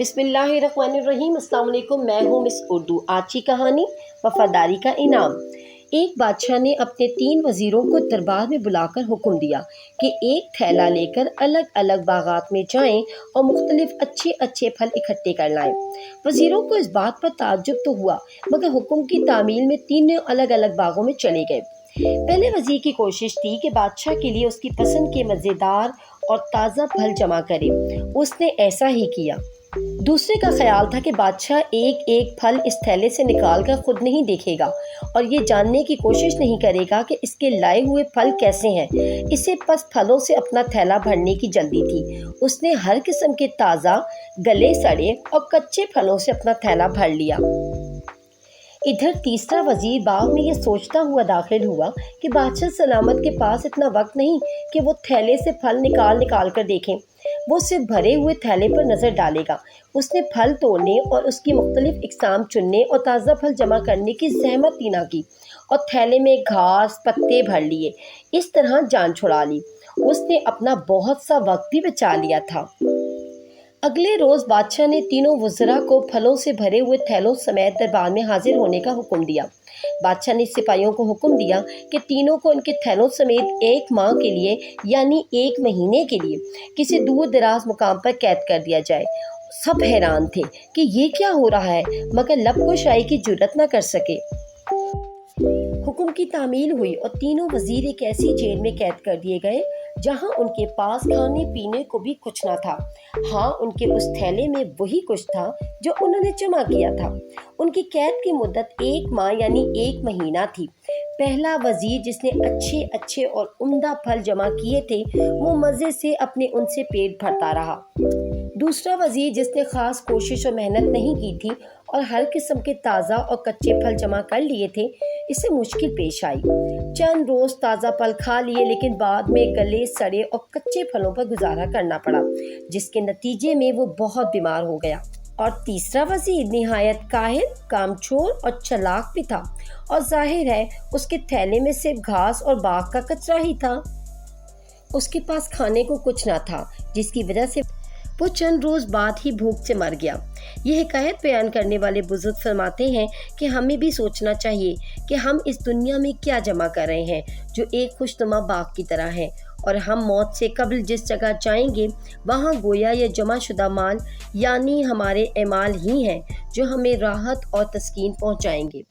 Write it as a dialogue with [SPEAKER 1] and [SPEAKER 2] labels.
[SPEAKER 1] बिस्मिल्लाहिर्रहमानिर्रहीम। अस्सलाम वालेकुम। मैं हूँ मिस उर्दू। आज की कहानी वफादारी का इनाम। एक बादशाह ने अपने 3 वज़ीरों को दरबार में बुलाकर हुक्म दिया कि एक थैला लेकर अलग अलग बागात में जाएं और मुख्तलिफ अच्छे अच्छे फल इकट्ठे कर लाएं। वज़ीरों को इस बात पर ताज्जुब तो हुआ, मगर हुक्म की तामील में तीनों अलग अलग बागों में चले गए। पहले वज़ीर की कोशिश थी कि बादशाह के लिए उसकी पसंद के मज़ेदार और ताज़ा फल जमा करे। उसने ऐसा ही किया। दूसरे का ख्याल था कि बादशाह एक एक फल इस थैले से निकाल कर खुद नहीं देखेगा और ये जानने की कोशिश नहीं करेगा कि इसके लाए हुए फल कैसे हैं। इसे बस फलों से अपना थैला भरने की जल्दी थी। उसने हर किस्म के ताज़ा, गले सड़े और कच्चे फलों से अपना थैला भर लिया। इधर तीसरा वजीर बाग में ये सोचता हुआ दाखिल हुआ कि बादशाह सलामत के पास इतना वक्त नहीं कि वो थैले से फल निकाल कर देखें। वो सिर्फ भरे हुए थैले पर नज़र डालेगा। उसने फल तोड़ने और उसकी मुख्तलिफ इकसाम चुनने और ताज़ा फल जमा करने की ज़हमत ही ना की और थैले में घास पत्ते भर लिए। इस तरह जान छुड़ा ली। उसने अपना बहुत सा वक्त भी बचा लिया था। अगले रोज़ बादशाह ने तीनों वज़रा को फलों से भरे हुए थैलों समेत दरबार में हाजिर होने का हुक्म दिया। बादशाह ने सिपाहियों को हुक्म दिया कि तीनों को उनके थैलों समेत 1 माह के लिए यानी 1 महीने के लिए किसी दूर दराज मुकाम पर कैद कर दिया जाए। सब हैरान थे कि ये क्या हो रहा है, मगर लब कुशाई की जुर्रत न कर सके। हुक्म की तामील हुई और तीनों वजीर एक ऐसी जेल में कैद कर दिए गए जहां उनके पास खाने पीने को भी कुछ ना था। हाँ, उनके उस थैले में वही कुछ था जो उन्होंने जमा किया था। उनकी कैद की मुद्दत 1 माह यानी 1 महीना थी। पहला वजीर जिसने अच्छे अच्छे और उम्दा फल जमा किए थे, वो मज़े से अपने उनसे पेट भरता रहा। दूसरा वजीर जिसने खास कोशिश और मेहनत नहीं की थी और हर किस्म के ताज़ा और कच्चे फल जमा कर लिए थे, इसे मुश्किल पेश आई। चंद रोज़ ताज़ा फल खा लिए, लेकिन बाद में गले सड़े और कच्चे फलों पर गुजारा करना पड़ा, जिसके नतीजे में वो बहुत बीमार हो गया। और तीसरा वजीर निहायत काहिल, कामचोर और चालाक भी था और जाहिर है उसके थैले में सिर्फ घास और बाग का कचरा ही था। उसके पास खाने को कुछ ना था, जिसकी वजह से वो चंद रोज़ बाद ही भूख से मर गया। यह हिकायत बयान करने वाले बुजुर्ग फरमाते हैं कि हमें भी सोचना चाहिए कि हम इस दुनिया में क्या जमा कर रहे हैं, जो एक खुशनुमा बाग की तरह है, और हम मौत से कबल जिस जगह जाएंगे वहाँ गोया या जमा शुदा माल यानी हमारे एमाल ही हैं जो हमें राहत और तस्कीन पहुँचाएंगे।